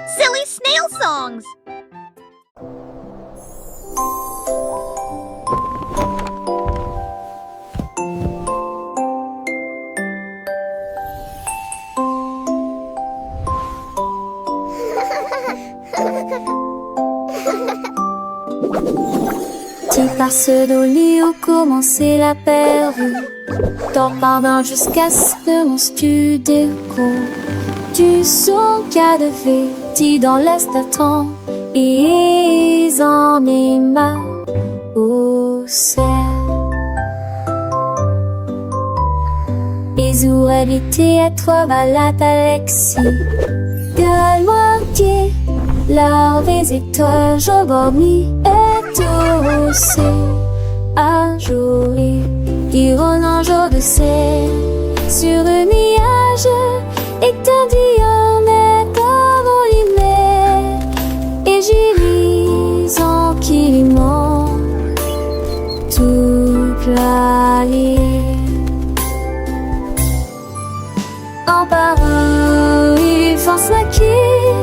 Silly snail songs! Tu passes dans le lit où commençait la pervue. Dors pardon jusqu'à ce que mon studio du son qu'a de fait dans l'est temps et ils en est marre au ciel. Ils auraient été à toi malade Alexis. Gueule-moi qui leur visiteur je dormis et tout aussi un jour ils diront un jour de ciel sur un nuage et t'en dis on est comme il met et j'y lis en qui ment toute la ligne en parole ils font se maquiller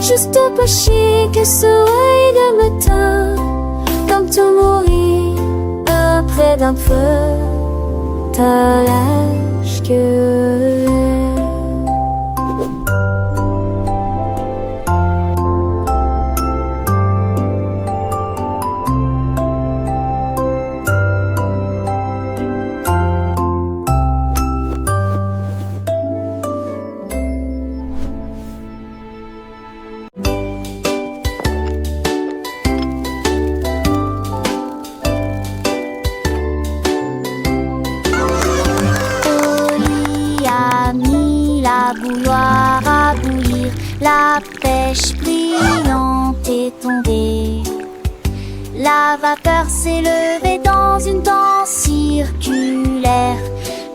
juste pas chier que ce œil de matin comme tout mourir après d'un feu t'as l'âge que bouilloire à bouillir, la pêche brillante est tombée. La vapeur s'est levée dans une danse circulaire,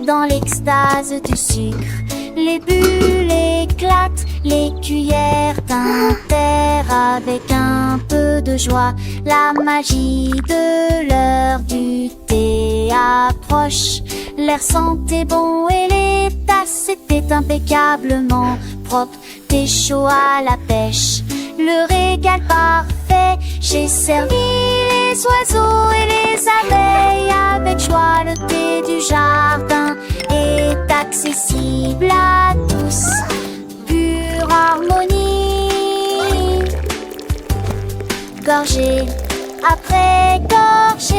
dans l'extase du sucre. Les bulles éclatent, les cuillères tintèrent avec un peu de joie. La magie de l'heure du thé approche. L'air sentait bon et les tasses étaient impeccablement propres. T'es chaud à la pêche, le régal parfait. J'ai servi les oiseaux et les abeilles avec joie. Le thé du jardin est accessible à tous. Pure harmonie, gorgée après gorgée.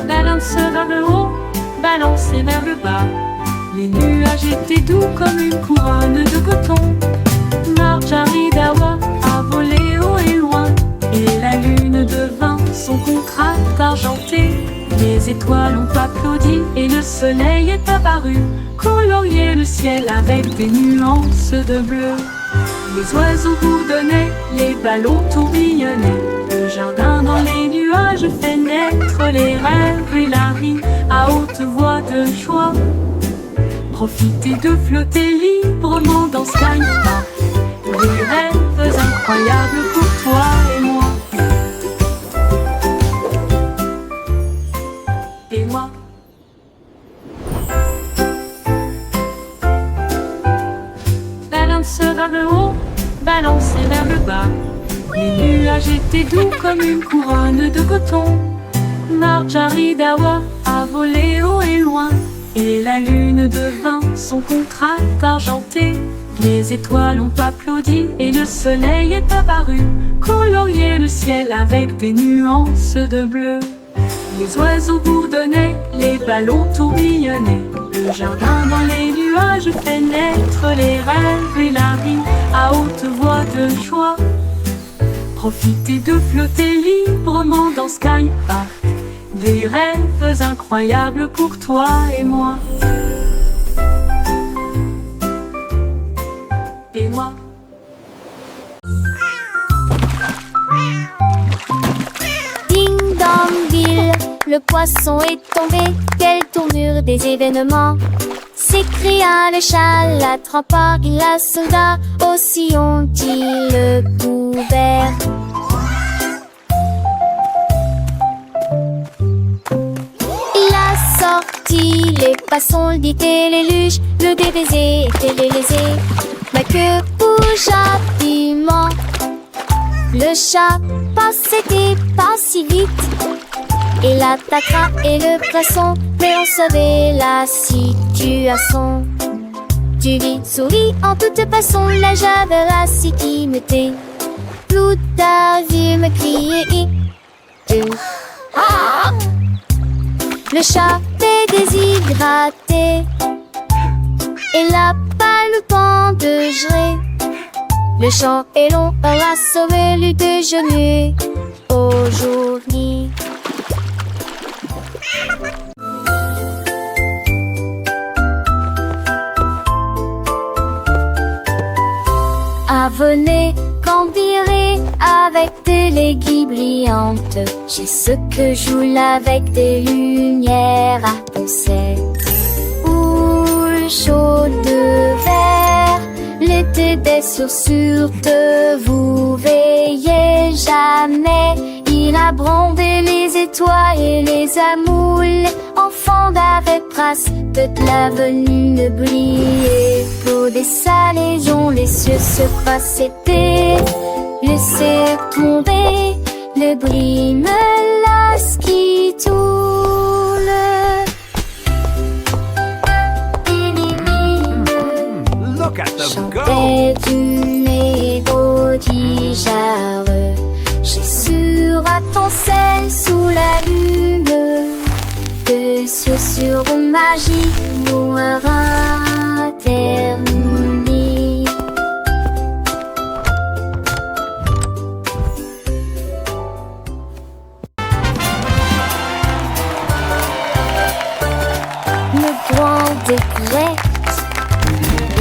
Balanceur vers le haut, balancé vers le bas. Les nuages étaient doux comme une couronne de coton. Marjaridawa a volé haut et loin, et la lune devint son contraste argenté. Les étoiles ont applaudi et le soleil est apparu, colorier le ciel avec des nuances de bleu. Les oiseaux bourdonnaient, les ballons tourbillonnaient. Le jardin dans les nuages fait naître les rêves et la vie à haute voix de joie. Profitez de flotter librement dans Sky Park. Des rêves incroyables pour toi et moi. Et moi. Balance vers le haut, balancé vers le bas. Les nuages étaient doux comme une couronne de coton. Marjaridawa a volé haut et loin, et la lune devint son contraste argenté. Les étoiles ont applaudi et le soleil est apparu, colorier le ciel avec des nuances de bleu. Les oiseaux bourdonnaient, les ballons tourbillonnaient. Le jardin dans les nuages fait naître les rêves et la vie à haute voix de joie. Profitez de flotter librement dans Sky Park. Des rêves incroyables pour toi et moi. Et moi. Ding dong bill, le poisson est tombé. Quelle tournure des événements! S'écria le chat, l'attrapant, il la sauda. Aussi ont-ils le couvert. Il a sorti les poissons, dit et les luges. Le DBZ était lésé, mais que bougea piment. Le chat passait pas si vite. Il attaquera et le poisson, mais on savait la situation. Tu vis, souris, en toute façon, la javerasse qui me tait. Tout a vu me crier. Ah! Le chat est déshydraté. Il a pas le temps de gérer. Le chant est long, on a sauvé le déjeuner aujourd'hui. Venez cambirer avec des légumes brillantes. J'ai ce que joue avec des lumières à poncettes. Houle chaude de verre, l'été des sursures de vous veillez jamais. Il a brandé les étoiles et les amoules. Enfants d'avec trace de la venue ne briller. Pour des salés dont les cieux se passaient. Laissez tomber le bris me lasse qui toule. Look at them go! Chantait une mélodie jarre. J'ai sur à ton sel sous la lune. Que sur magie mourra terminé. Le grand décrète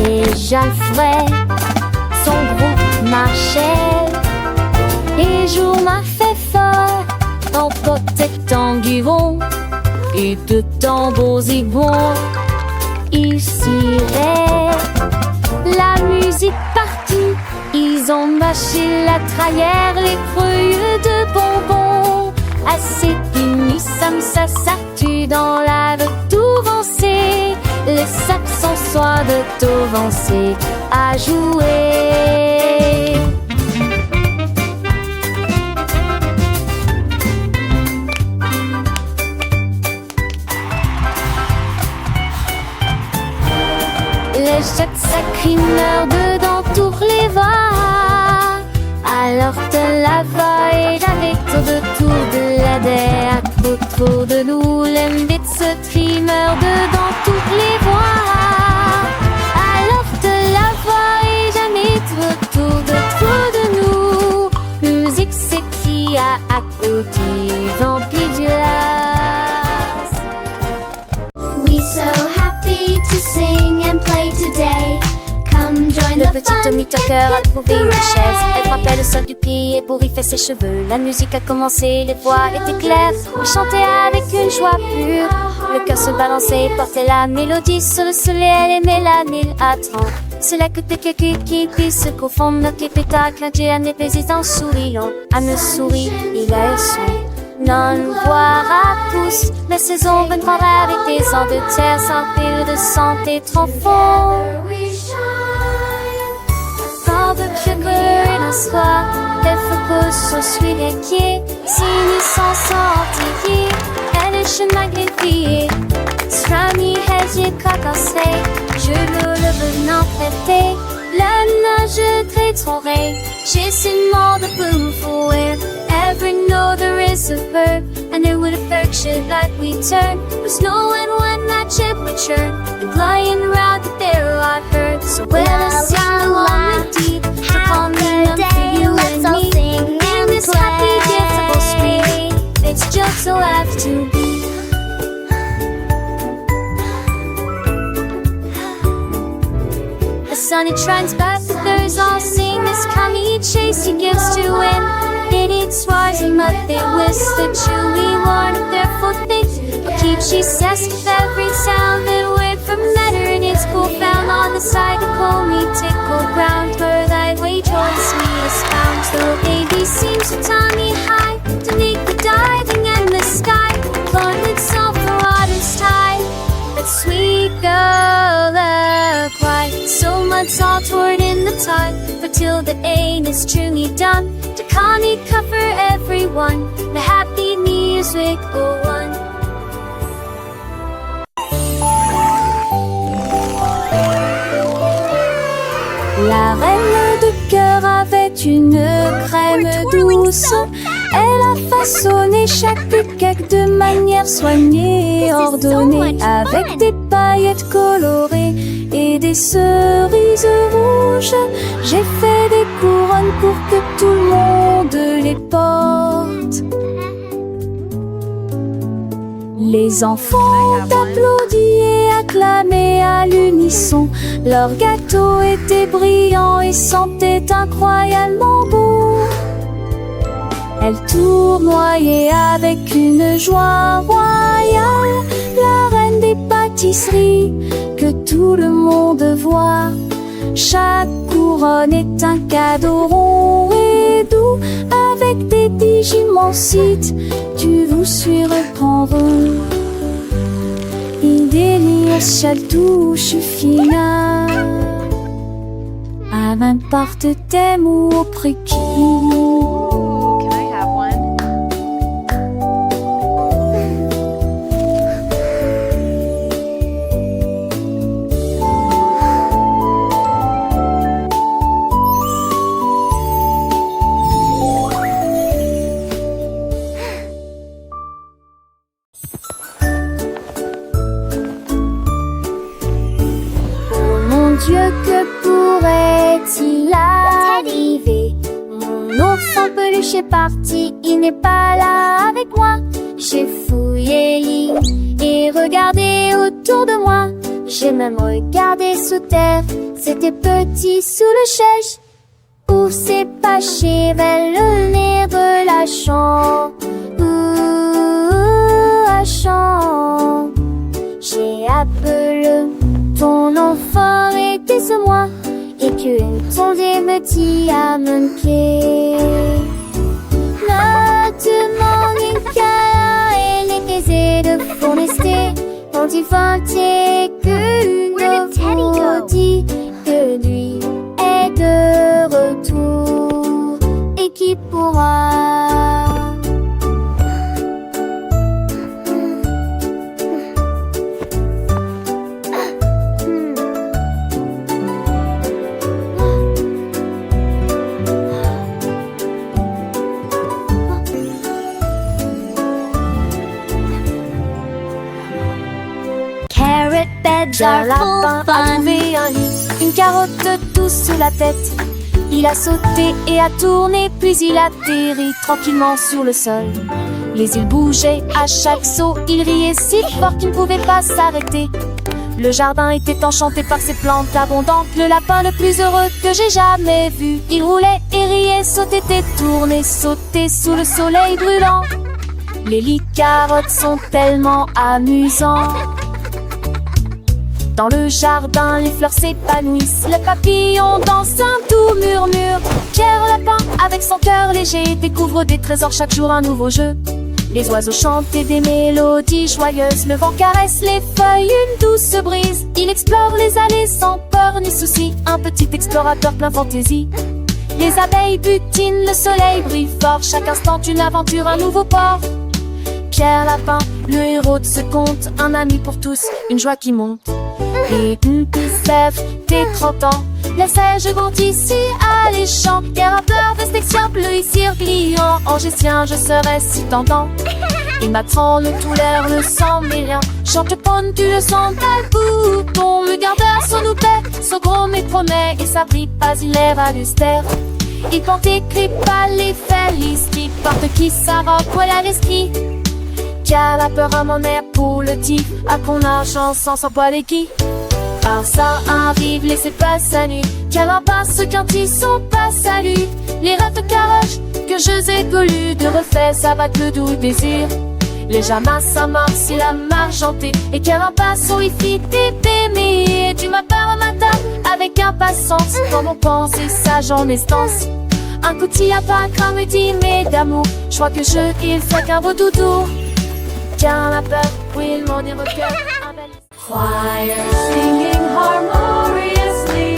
et Jalfred, son groupe marchait. Et jour m'a fait fort en protectant du vent. Et de tambours zigouans, ils ciraient la musique partout. Ils ont mâché la trahère, les creux de bonbons. Assez punis, ça s'artue dans la de tout vancer. Les saxons soient de tout vancer à jouer. Les jets sacrés meurent dedans tous les voix. Alors de la voix et avec autour de la terre. Autour de nous, l'embête se trie meurt dedans toutes les voix. Alors de la voix et jamais autour de nous. Musique s'écrie à côté, vampire du las. We so happy to sing and play today. Come join Le the petit fun. Tommy Tucker a trouvé une chaise. Elle frappait le sol du pied pour y faire ses cheveux. La musique a commencé, les voix étaient claires. Il chantait avec une joie pure. Le cœur se balançait, portait la mélodie sur le soleil. Elle aimait la mille à 30. C'est là que quelqu'un qui se confond. Notre pétacle, un Dieu, un épais en souriant. À me sourire, il a eu son. Non, voir à tous. La saison viendra avec des ans de terre sans pile de santé trop fort. Quand le sugar et la soie, les focus sont suivis les pieds. Si nous sommes sortis, elle est chemin greffé. Strami, hedge, cacassé, je le venant prêter. La nage très j'ai ce monde de boom for it. Ever know there is a verb, and it would affection like we turn. Was knowing when that ship would churn, and flying around the barrel I heard. So we'll sing along with deep, to call me up for you and me. In this happy, difficult street, it's just so have to be. The sun it shines back, the birds all sing. This commie chase he gives to win. It's rising, but they whisper chilly one of their full things. But keep she says with every sound that went from letter in its cool found on the side of me tickle ground where thy way joins me is found. So baby seems to tummy high to make the diving and the sky flooded soft the water's tide. That sweet girl cry so much all toward in the time for till the aim is truly done. To Connie cover everyone the happy music go on. La reine de cœur avait une crème douce. Elle a façonné chaque cake de manière soignée, ordonnée, avec des paillettes colorées et des cerises rouges. J'ai fait des couronnes pour que tout le monde les porte. Les enfants applaudissent et acclamaient à l'unisson. Leur gâteau était brillant et sentait incroyablement bon. Elle tournoyait avec une joie royale, la reine des pâtisseries que tout le monde voit. Chaque couronne est un cadeau rond et doux, avec des digimansites, tu vous surprendre. Il délice chaque touche fine, à n'importe thème ou au prix qui. Can I have one? Dieu, que pourrait-il arriver? Mon ours en peluche est parti, il n'est pas là avec moi. J'ai fouillé et regardé autour de moi. J'ai même regardé sous terre, c'était petit sous le chèche. Où s'est caché vers le nez de la chambre? La chambre. J'ai appelé ton enfant était ce moi, et qu'une tondée me dit à mon pied. Ne demande qu'à elle est aisée de forester, quand il vantait que nous dit que lui est de retour, et qui pourra. Jar lapin a trouvé un lit, une carotte douce sous la tête. Il a sauté et a tourné, puis il atterrit tranquillement sur le sol. Les îles bougeaient à chaque saut, il riait si fort qu'il ne pouvait pas s'arrêter. Le jardin était enchanté par ses plantes abondantes, le lapin le plus heureux que j'ai jamais vu. Il roulait et riait, sautait et tournait, sautait sous le soleil brûlant. Les lits carottes sont tellement amusants. Dans le jardin, les fleurs s'épanouissent, le papillon danse un doux murmure. Pierre Lapin, avec son cœur léger, découvre des trésors chaque jour, un nouveau jeu. Les oiseaux chantent des mélodies joyeuses, le vent caresse les feuilles, une douce brise. Il explore les allées sans peur ni souci, un petit explorateur plein fantaisie. Les abeilles butinent, le soleil brille fort, chaque instant une aventure, un nouveau port. Pierre Lapin, le héros de ce conte, un ami pour tous, une joie qui monte. Et une sève, tes 30 ans, laissais-je grandis si alléchant. Et rappeur de section bleu ici gliant, en gestien je serais si tentant. Il m'attend le tout l'air, le sang mais rien. Chante ponne, tu le sens tel bouton. Le gardeur son oupet, son gros mais promet. Et ça brille pas, il est valustère. Il porte écrit pas les felices qui porte qui sa robe, voilà l'esprit. Qui a la peur à mon air pour le tif, à qu'on argent sans s'en poil et qui. Par ça arrive, laissez pas sa nuit. Qu'elle passe quand ils sont pas salués. Les rêves de carottes que je ai voulu de refaire, ça va le doux désir. Les jamas, ça marche, c'est la margentée. Et qu'elle passe au ici, t'aimer. Et tu m'appelles un matin avec impatience. Comme on pense, et ça j'en instance. Un coup t'y a pas comme dit, mais d'amour. Je crois que il fait qu'un beau doudou. Car la peur, oui, il m'en est recueil. Choir singing harmoniously.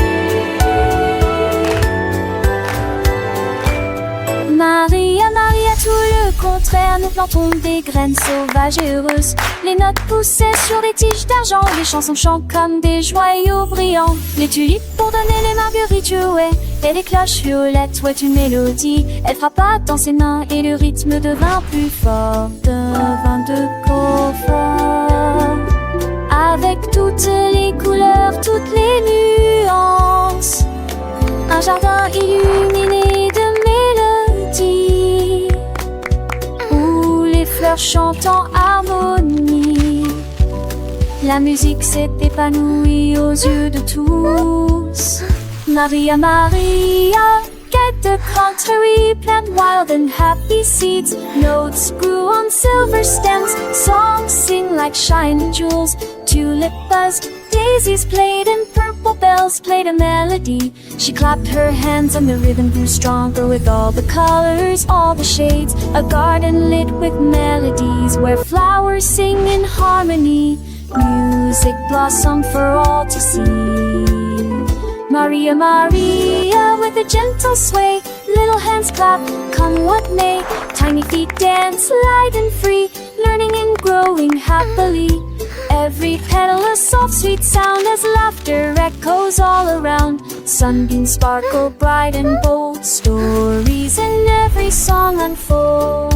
Maria, Maria, tout le contraire. Nous plantons des graines sauvages et heureuses. Les notes poussaient sur des tiges d'argent. Les chansons chantent comme des joyaux brillants. Les tulipes pour donner les marguerites jouaient. Et les cloches violettes ouaient une mélodie. Elle frappa dans ses mains et le rythme devint plus fort. Devint de confort. Avec toutes les couleurs, toutes les nuances. Un jardin illuminé de mélodies. Où les fleurs chantent en harmonie. La musique s'est épanouie aux yeux de tous. Maria, Maria, get the contrary, plant wild and happy seeds. Notes grew on silver stems, songs sing like shining jewels. Tulip buzzed, daisies played, and purple bells played a melody. She clapped her hands and the rhythm grew stronger with all the colors, all the shades. A garden lit with melodies where flowers sing in harmony. Music blossomed for all to see. Maria, Maria, with a gentle sway, little hands clap, come what may. Tiny feet dance light and free, learning and growing happily. Every petal a soft sweet sound as laughter echoes all around. Sunbeams sparkle bright and bold, stories in every song unfold.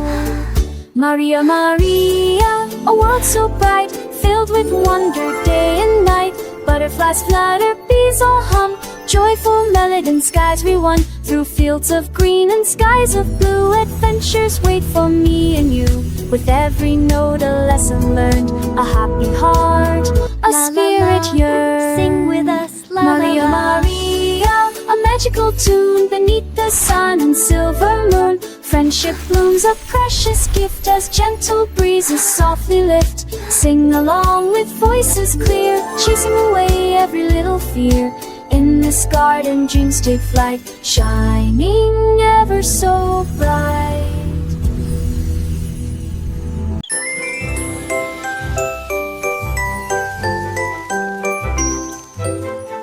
Maria, Maria, a world so bright, filled with wonder day and night. Butterflies flutter, bees all hum, joyful melody and skies we won. Through fields of green and skies of blue, adventures wait for me and you. With every note a lesson learned, a happy heart, a spirit yearns. Sing with us, la, Maria, la, la. Maria, a magical tune beneath the sun and silver moon. Friendship blooms a precious gift as gentle breezes softly lift. Sing along with voices clear, chasing away every little fear. In this garden dreams take flight, shining ever so bright.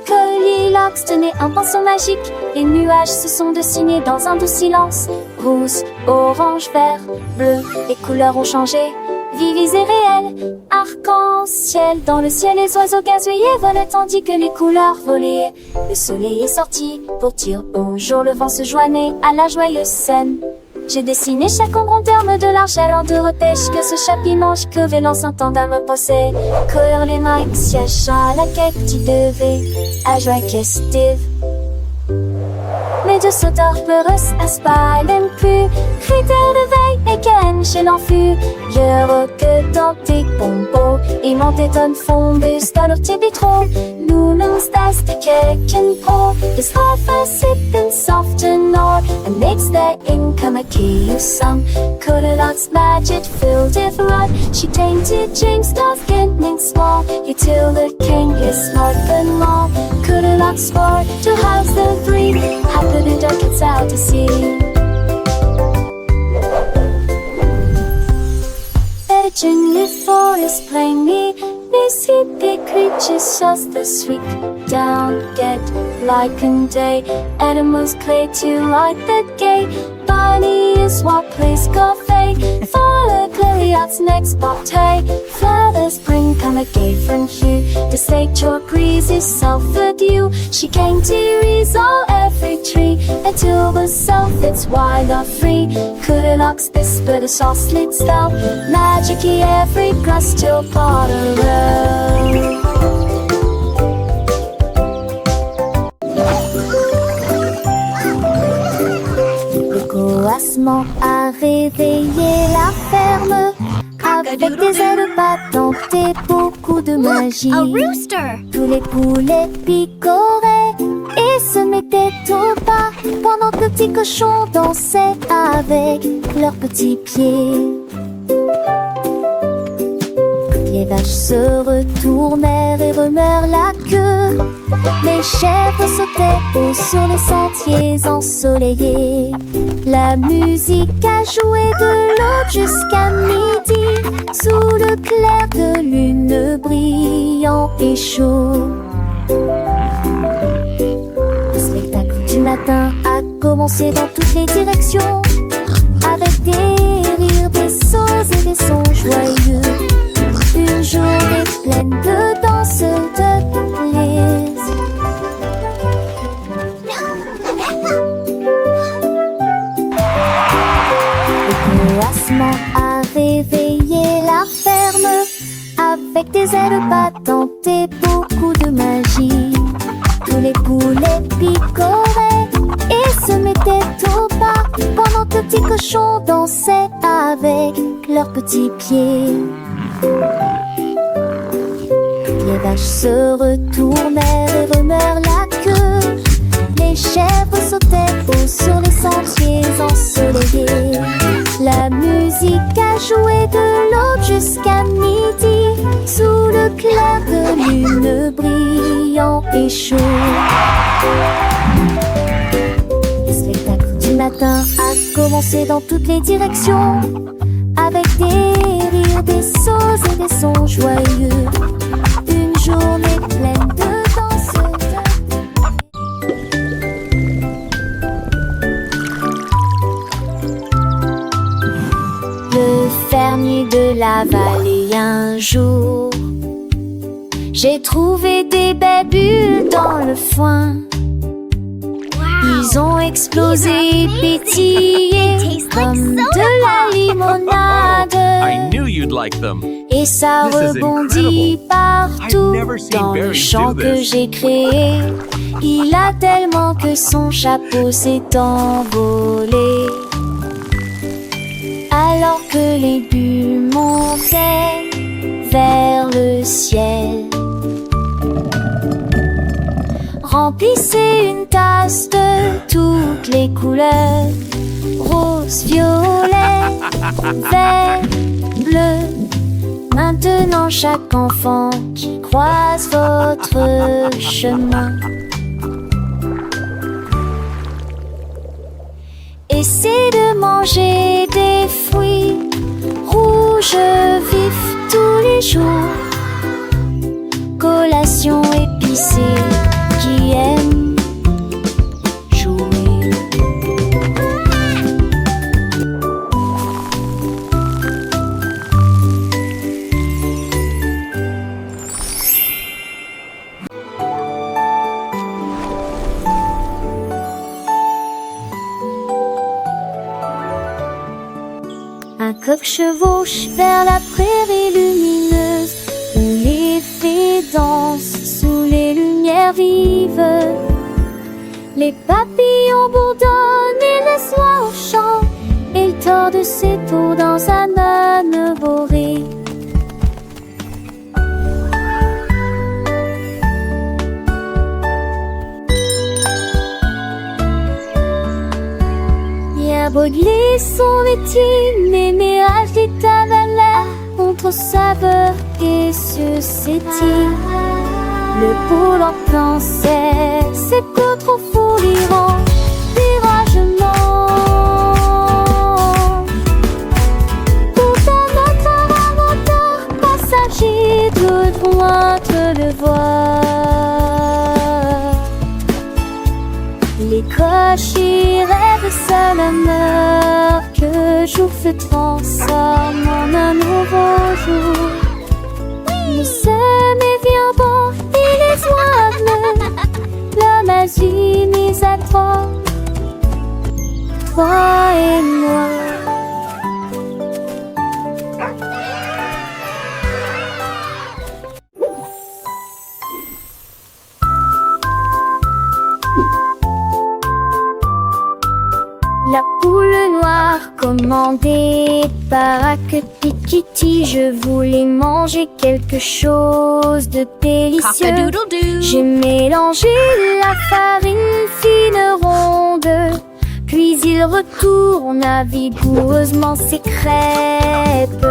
Goldilocks tenait un pinceau magique. Les nuages se sont dessinés dans un doux silence. Rose, orange, vert, bleu, les couleurs ont changé. Vives et réelles, arc-en-ciel. Dans le ciel, les oiseaux gazouillaient, volaient tandis que les couleurs volaient. Le soleil est sorti pour dire bonjour. Le vent se joignait à la joyeuse scène. J'ai dessiné chaque ombre en termes de l'argent en de repêche. Que ce chapiment, que vélan s'entendant me possède. Coeur les mains, siège à la quête, tu devais à joie festive. Mais de sauteurs peureux à spalen plus. Critères de veille et qu'en chez l'enfus. Je que dans tes pompos. Et mon téton fombus dans leur tibitro. Nous nous stas de keken pro. The stoffer sipping soft and or. And makes the income a key of some. Goldilocks magic filled with rod. She tainted James Dawes getting small. You till the king is smart and long. Goldilocks sport to house the three. Happy the duck it's out to sea. Edging the forest plainly, they see the creatures just the sweet down, get like in day. Animals clay to light the gay. Bunny is what plays cafe. Follow Goldilocks next bouquet. Flowers bring come a gay from hue. The slate your breeze is self-adieu. She came to resolve every tree until the self it's wild or free. Goldilocks whisper the soft slit spell. Magic-y every grass till Potterell. Coassement a réveillé la ferme. Avec des ailes battantes et beaucoup de magie. A rooster! Tous les poulets picoraient et et se mettaient au pas pendant que le petit cochon dansait avec leurs petits pieds. Les vaches se retournèrent et remuèrent la queue. Les chèvres sautaient haut sur les sentiers ensoleillés. La musique a joué de l'aube jusqu'à midi, sous le clair de lune brillant et chaud. Le spectacle du matin a commencé dans toutes les directions, avec des rires, des sauts et des sons joyeux. Une journée pleine de danse, de plaisir. Le coassement a réveillé la ferme, avec des ailes battantes et beaucoup de magie. Tous les poulets picoraient et se mettaient au pas pendant que le petit cochon dansait avec leurs petits pieds. Les vaches se retournèrent et remuèrent la queue. Les chèvres sautaient haut sur les sentiers ensoleillés. La musique a joué de l'aube jusqu'à midi, sous le clair de lune brillant et chaud. Le spectacle du matin a commencé dans toutes les directions, avec des rires, des sauts et des sons joyeux. Une journée pleine de danse, Le fermier de la vallée un jour, j'ai trouvé des belles bulles dans le foin. Ils ont explosé et pétillé comme de la limonade. I knew you'd like them. Et ça This is rebondit incredible. partout I've never seen dans le berries champ do que this. j'ai créé. Il a tellement que son chapeau s'est envolé. Alors que les bulles montaient vers le ciel. Remplissez une tasse de toutes les couleurs, rose, violet, vert, bleu. Maintenant chaque enfant qui croise votre chemin, essaie de manger des fruits rouges vifs tous les jours. Collation épicée qui aime jouer. Un coq chevauche vers la prairie lumineuse, où les fées dansent sous les lumières vives. Les papillons bourdonnent et laissent l'oie au champ, et il tord ses tours dans un âne boré. Bien Baudelaire son métier, mais mirage des tavernes contre saveur et suscétit. Le poule en pensait, c'est peu trop fou l'Iran, viragement. Pourtant notre inventeur passager de droite le voir. Les cochers rêvent seul meurt, que jour se transforme en un nouveau jour. Nous sommes éviants bons et les oies bleues, l'homme agit mis à trois et moi. La poule noire commandait les baraques Pikiti, je voulais manger quelque chose de délicieux. Cock-a-doodle-doo. J'ai mélangé la farine fine ronde, puis il retourne vigoureusement ses crêpes.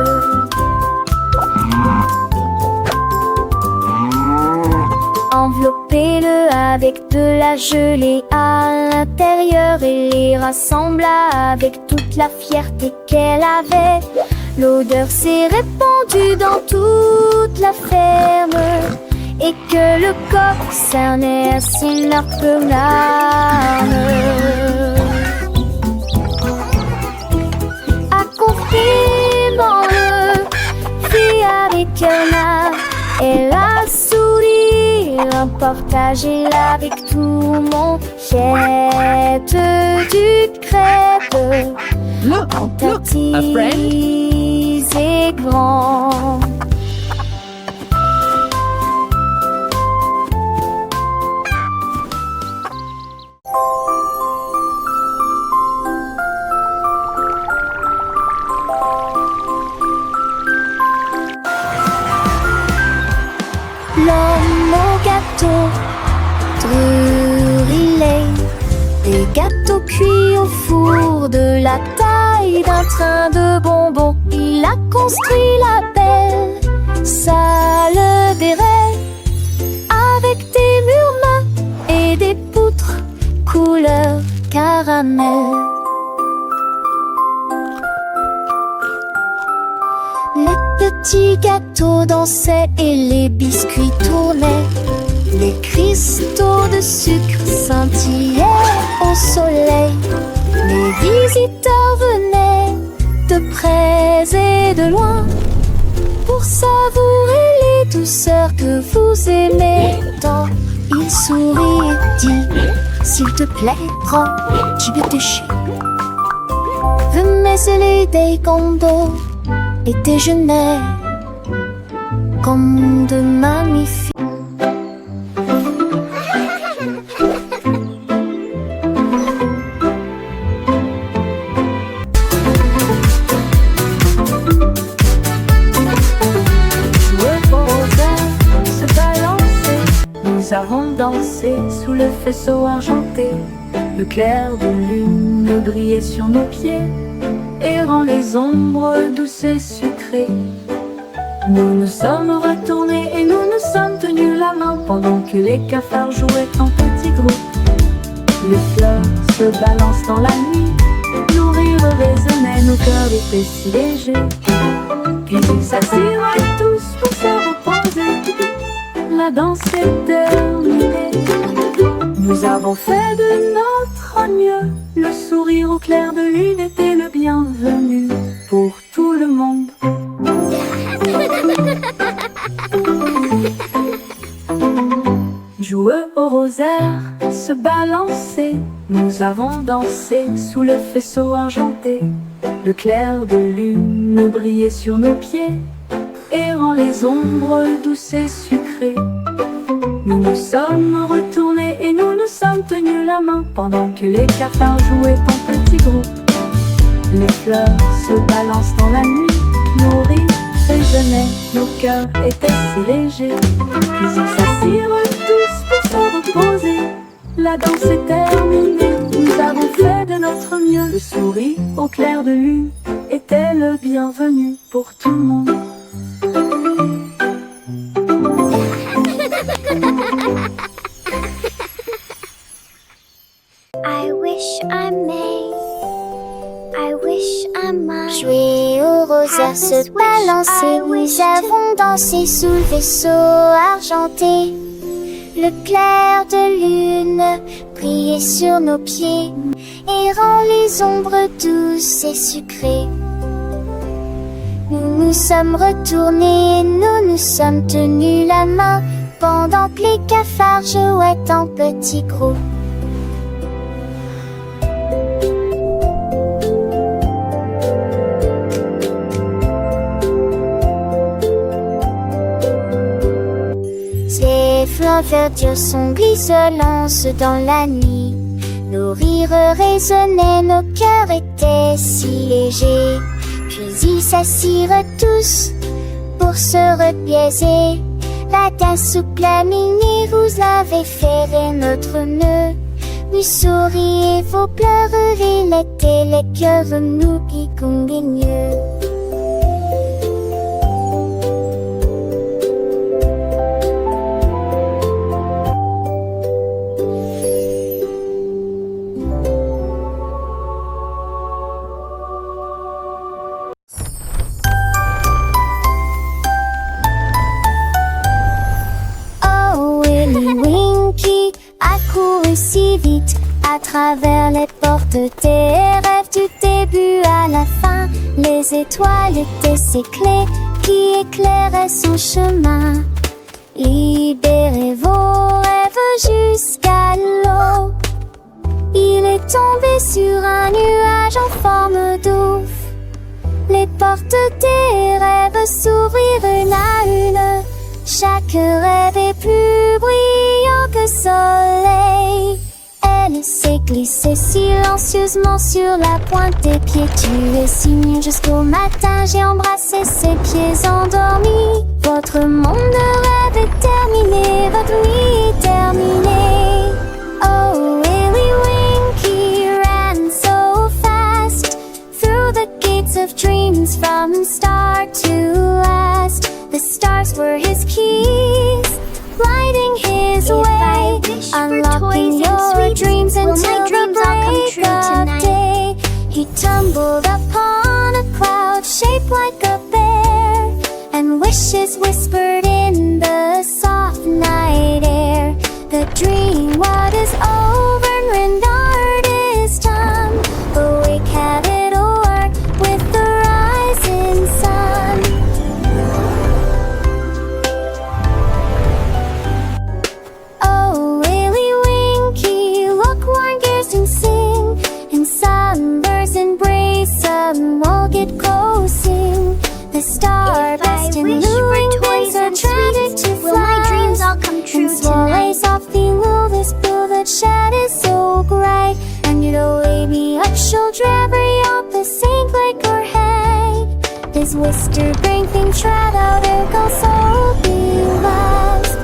Enveloppez-le avec de la gelée à l'intérieur et les rassembla avec toute la fierté qu'elle avait. L'odeur s'est répandue dans toute la ferme et que le coq cernait ainsi leur larmes. Accomplis-moi-le, fit avec un art et la sourire, partagez-la avec tout le monde. Jette du crêpe en petits et grands. L'homme au gâteau, grillé, des gâteaux cuits au four de la taille d'un train de bonbons. Il a construit la belle salle des rêves avec des murs mat et des poutres couleur caramel. Les petits gâteaux dansaient et les biscuits tournaient. Les cristaux de sucre scintillaient au soleil. Les visiteurs venaient de près et de loin pour savourer les douceurs que vous aimez tant. Il sourit et dit: s'il te plaît, prends du déchet. Venez des condos et déjeuner comme de magnifiques. Nous avons dansé sous le faisceau argenté. Le clair de lune brillait sur nos pieds, errant les ombres douces et sucrées. Nous nous sommes retournés et nous nous sommes tenus la main pendant que les cafards jouaient en petits groupes. Les fleurs se balancent dans la nuit, nos rires résonnaient, nos cœurs étaient si légers. Puis ils s'assirent tous pour se reposer. La danse est terminée. Nous avons fait de notre mieux. Le sourire au clair de lune était le bienvenu pour tout le monde. Joueux au rosaire, se balancer. Nous avons dansé sous le faisceau argenté. Le clair de lune brillait sur nos pieds, errant les ombres douces et sucrées. Nous nous sommes retournés et nous nous sommes tenus la main pendant que les cafards jouaient en petits groupes. Les fleurs se balancent dans la nuit, nos rires résonnaient, nos cœurs étaient si légers. Puis ils s'assirent tous pour se reposer. La danse est terminée, nous avons fait de notre mieux. Le sourire au clair de lune était le bienvenu pour tout le monde. I wish I may, I wish I might. Jouer au rosaire, se balancer, nous avons dansé sous le vaisseau argenté. Le clair de lune brillait sur nos pieds, errant les ombres douces et sucrées. Nous nous sommes retournés, nous nous sommes tenus la main pendant que les cafards jouaient en petits groupes. Les flancs verdures sont grisonnants dans la nuit. Nos rires résonnaient, nos cœurs étaient si légers. Puis s'assirent tous pour se repiaiser. La tasse souple à mini, vous avez ferré notre nœud. Vous souriez, vos pleureries, les cœurs nous qui convignent. Si vite à travers les portes des rêves du début à la fin. Les étoiles étaient ses clés qui éclairaient son chemin. Libérez vos rêves jusqu'à l'eau. Il est tombé sur un nuage en forme d'ouf. Les portes des rêves s'ouvrirent une à une. Chaque rêve est plus brillant que soleil. Elle s'est glissée silencieusement sur la pointe des pieds. Tu es si mignon jusqu'au matin. J'ai embrassé ses pieds endormis. Votre monde de rêve est terminé. Votre nuit est terminée. Oh, Willy Winky ran so fast through the gates of dreams from start to last. The stars were his keys, lighting his way, unlocking your dreams until the break of day. He tumbled upon a cloud shaped like a bear, and wishes whispered in the soft night air. The dream what is over and art is done. Awake, have it o'er with the rising sun. The starburst and luring winds are tragic to fly. Will my dreams all come true tonight? Softly move this blue that shed is so bright. And you'd wake me up, shoulder up the same like her head. This whisper bring things right out there, go so be lost.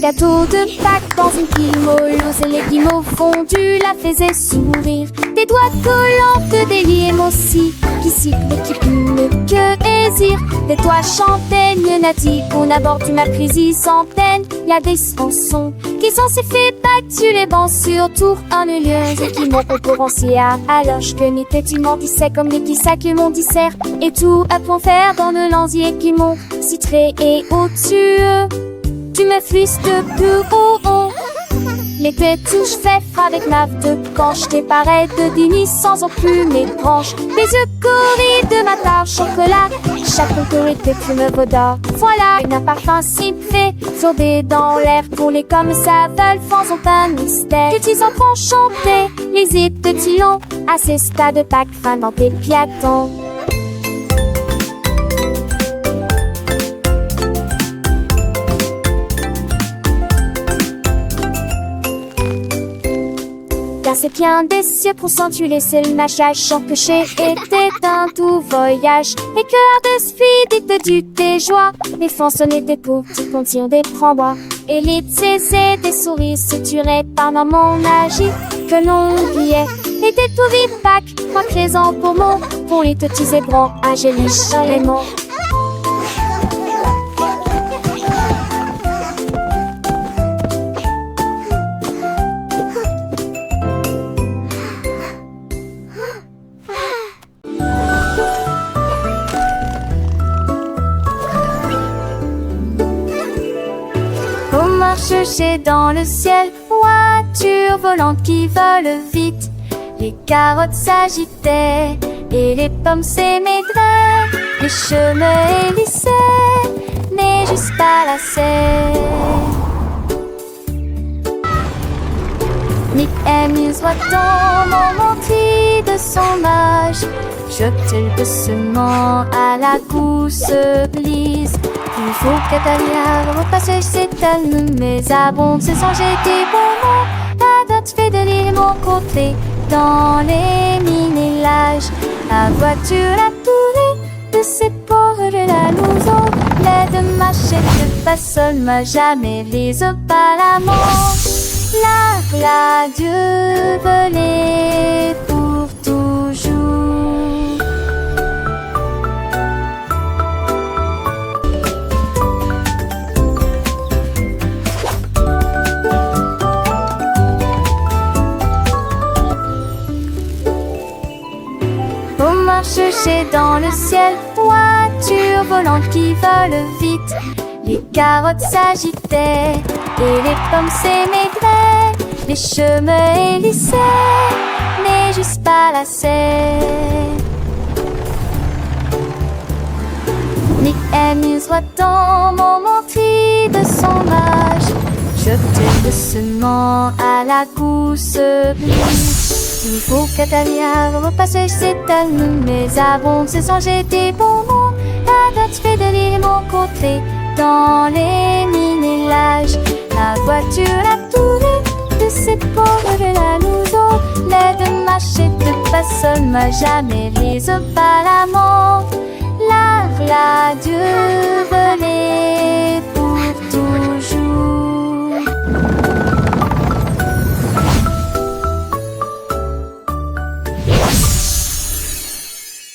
Gâteau de Pâques dans une pile molleuse, et les guimauves fondus la faisaient sourire. Des doigts collants des limes aussi, qui sifflent et qui plument que désir. Des toits champagnes natives, on aborde du Marcrésie sans peine. Y a des chansons qui sont si fait battus les bancs sur tour ennuyeuses, et qui m'ont concurrencé alors que n'était tu mendissais comme les petits sacs mon dissert. Et tout à point faire dans le lanzier qui m'ont citré et au-dessus. Tu me flisses de plus haut. L'été touche fait avec ma de quand je t'ai pareil de dîner sans en plus mes branches. Les yeux corris de ma tarte chocolat, chaque autorité fume vaudor. Voilà un parfum si fait, sourdé dans l'air, roulé comme ça veulent, faisons pas de mystère. Petits enfants chantaient les hymnes de Tillon, à ces stades de Pâques fin dans tes piatons. Car c'est bien des cieux pour s'entuler, c'est le machage sans que j'ai été un tout voyage. Les cœurs de speed du des joies, les façonnés des pauvres petits contirent des frambois. Et les tsés des souris se tueraient par mon magie que l'on oubliait. Et des tout vides Pâques, moi présent pour mon, pour les petits zébrants, angéliques chaléments. Chercher dans le ciel, voitures volantes qui volent vite. Les carottes s'agitaient et les pommes s'émaidraient. Les chemins hélissaient, mais juste pas la serre. Nick amuse voit-on mon mentis de son âge, jeter doucement à la gousse glisse. Il faut qu'Atalia repasse ses talons, mais à bon se sent jeter bonbons. La dot fait de l'île mon côté, dans les minélages. La voiture a tourné de ses ports de la louson. L'aide machette pas seul, m'a jamais les apparemment. La Dieu volé pour toujours. On marche chez dans le ciel, voiture volante qui vole vite. Les carottes s'agitaient et les pommes s'émaigraient. Les chemins hélissaient, mais juste pas la serre. Nick amuse dans mon montri de son âge. Jeté doucement à la gousse bleue. Il faut qu'Atalia repasse ses talons, mais avant de se changer des bonbons. La dot fait de l'île mon côté, dans les minélages. La voiture a tourné de ses pauvres de la louson. L'aide machette pas seul, m'a jamais les apparemment. La Dieu